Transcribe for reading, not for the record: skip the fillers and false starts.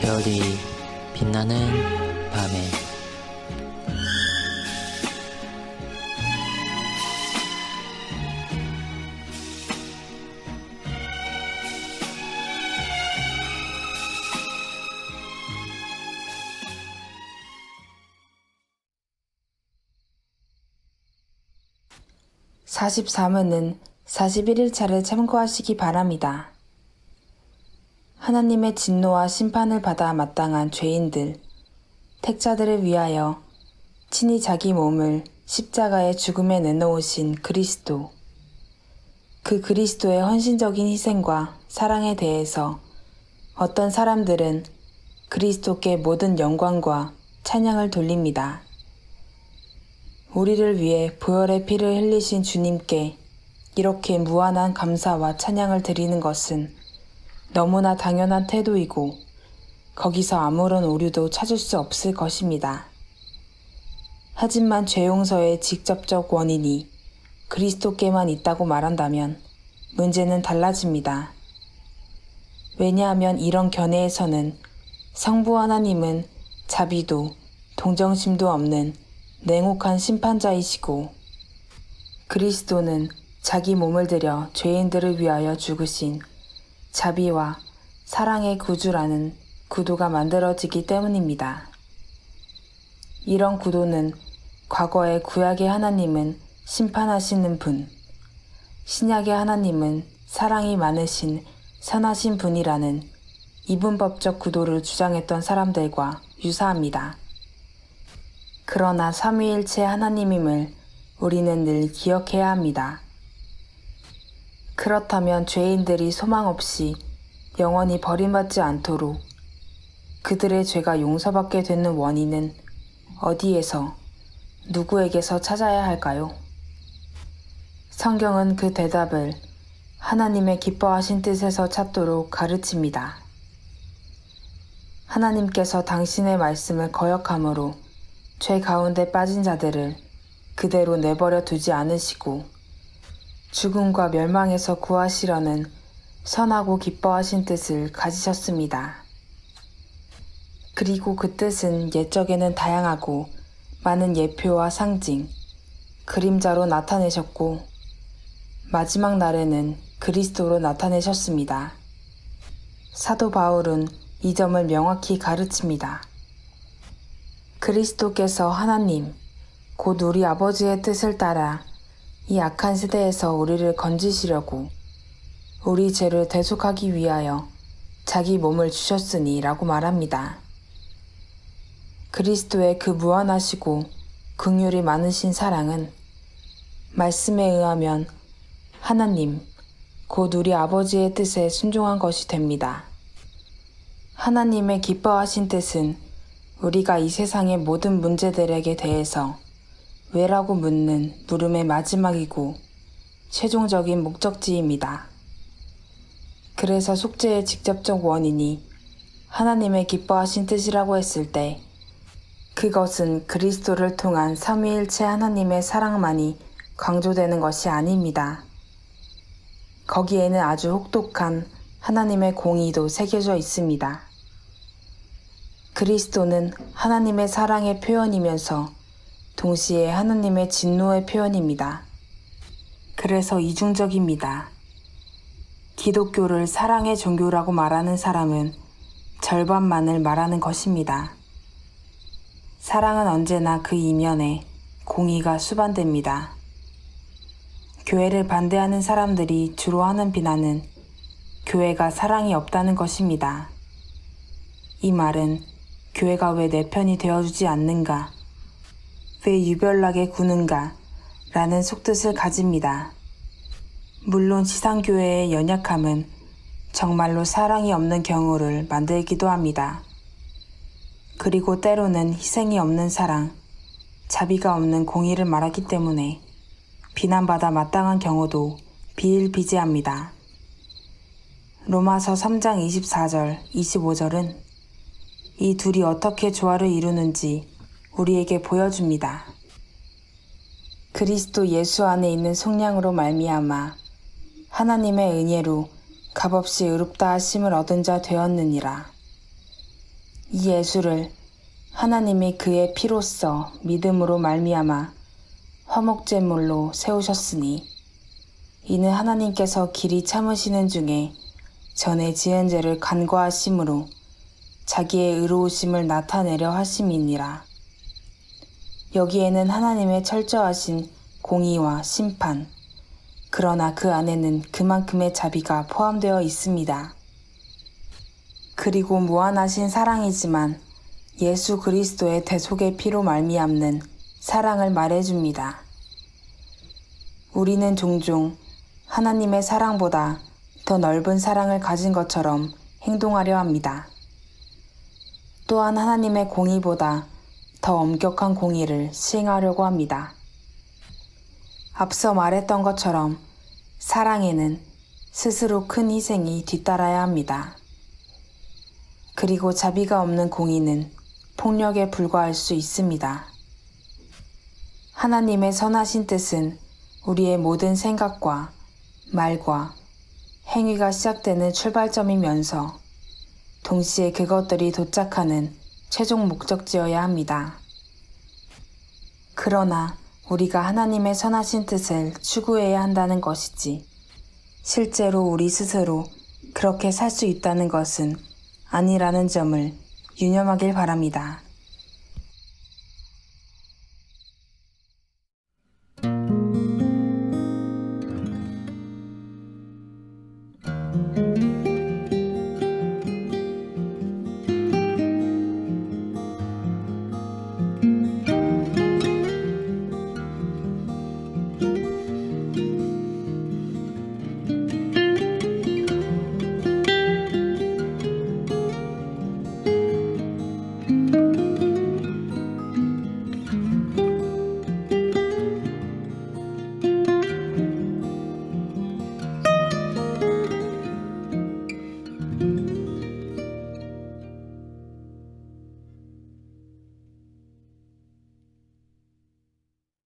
별이 빛나는 밤에 (43회는) 41일차를 참고하시기 바랍니다. 하나님의 진노와 심판을 받아 마땅한 죄인들, 택자들을 위하여 친히 자기 몸을 십자가의 죽음에 내놓으신 그리스도, 그 그리스도의 헌신적인 희생과 사랑에 대해서 어떤 사람들은 그리스도께 모든 영광과 찬양을 돌립니다. 우리를 위해 보혈의 피를 흘리신 주님께 이렇게 무한한 감사와 찬양을 드리는 것은 너무나 당연한 태도이고 거기서 아무런 오류도 찾을 수 없을 것입니다. 하지만 죄 용서의 직접적 원인이 그리스도께만 있다고 말한다면 문제는 달라집니다. 왜냐하면 이런 견해에서는 성부 하나님은 자비도 동정심도 없는 냉혹한 심판자이시고 그리스도는 자기 몸을 들여 죄인들을 위하여 죽으신 자비와 사랑의 구주라는 구도가 만들어지기 때문입니다. 이런 구도는 과거의 구약의 하나님은 심판하시는 분, 신약의 하나님은 사랑이 많으신 선하신 분이라는 이분법적 구도를 주장했던 사람들과 유사합니다. 그러나 삼위일체 하나님임을 우리는 늘 기억해야 합니다. 그렇다면 죄인들이 소망 없이 영원히 버림받지 않도록 그들의 죄가 용서받게 되는 원인은 어디에서, 누구에게서 찾아야 할까요? 성경은 그 대답을 하나님의 기뻐하신 뜻에서 찾도록 가르칩니다. 하나님께서 당신의 말씀을 거역함으로 죄 가운데 빠진 자들을 그대로 내버려 두지 않으시고 죽음과 멸망에서 구하시려는 선하고 기뻐하신 뜻을 가지셨습니다. 그리고 그 뜻은 옛적에는 다양하고 많은 예표와 상징, 그림자로 나타내셨고 마지막 날에는 그리스도로 나타내셨습니다. 사도 바울은 이 점을 명확히 가르칩니다. 그리스도께서 하나님, 곧 우리 아버지의 뜻을 따라 이 악한 시대에서 우리를 건지시려고 우리 죄를 대속하기 위하여 자기 몸을 주셨으니 라고 말합니다. 그리스도의 그 무한하시고 긍휼이 많으신 사랑은 말씀에 의하면 하나님, 곧 우리 아버지의 뜻에 순종한 것이 됩니다. 하나님의 기뻐하신 뜻은 우리가 이 세상의 모든 문제들에게 대해서 왜라고 묻는 물음의 마지막이고 최종적인 목적지입니다. 그래서 속죄의 직접적 원인이 하나님의 기뻐하신 뜻이라고 했을 때 그것은 그리스도를 통한 삼위일체 하나님의 사랑만이 강조되는 것이 아닙니다. 거기에는 아주 혹독한 하나님의 공의도 새겨져 있습니다. 그리스도는 하나님의 사랑의 표현이면서 동시에 하나님의 진노의 표현입니다. 그래서 이중적입니다. 기독교를 사랑의 종교라고 말하는 사람은 절반만을 말하는 것입니다. 사랑은 언제나 그 이면에 공의가 수반됩니다. 교회를 반대하는 사람들이 주로 하는 비난은 교회가 사랑이 없다는 것입니다. 이 말은 교회가 왜 내 편이 되어주지 않는가, 왜 유별나게 구는가 라는 속뜻을 가집니다. 물론 지상교회의 연약함은 정말로 사랑이 없는 경우를 만들기도 합니다. 그리고 때로는 희생이 없는 사랑, 자비가 없는 공의를 말하기 때문에 비난받아 마땅한 경우도 비일비재합니다. 로마서 3장 24절, 25절은 이 둘이 어떻게 조화를 이루는지 우리에게 보여줍니다. 그리스도 예수 안에 있는 속량으로 말미암아 하나님의 은혜로 값없이 의롭다 하심을 얻은 자 되었느니라. 이 예수를 하나님이 그의 피로써 믿음으로 말미암아 화목제물로 세우셨으니 이는 하나님께서 길이 참으시는 중에 전에 지은 죄를 간과하심으로 자기의 의로우심을 나타내려 하심이니라. 여기에는 하나님의 철저하신 공의와 심판, 그러나 그 안에는 그만큼의 자비가 포함되어 있습니다. 그리고 무한하신 사랑이지만 예수 그리스도의 대속의 피로 말미암는 사랑을 말해줍니다. 우리는 종종 하나님의 사랑보다 더 넓은 사랑을 가진 것처럼 행동하려 합니다. 또한 하나님의 공의보다 더 엄격한 공의를 시행하려고 합니다. 앞서 말했던 것처럼 사랑에는 스스로 큰 희생이 뒤따라야 합니다. 그리고 자비가 없는 공의는 폭력에 불과할 수 있습니다. 하나님의 선하신 뜻은 우리의 모든 생각과 말과 행위가 시작되는 출발점이면서 동시에 그것들이 도착하는 최종 목적지여야 합니다. 그러나 우리가 하나님의 선하신 뜻을 추구해야 한다는 것이지 실제로 우리 스스로 그렇게 살 수 있다는 것은 아니라는 점을 유념하길 바랍니다.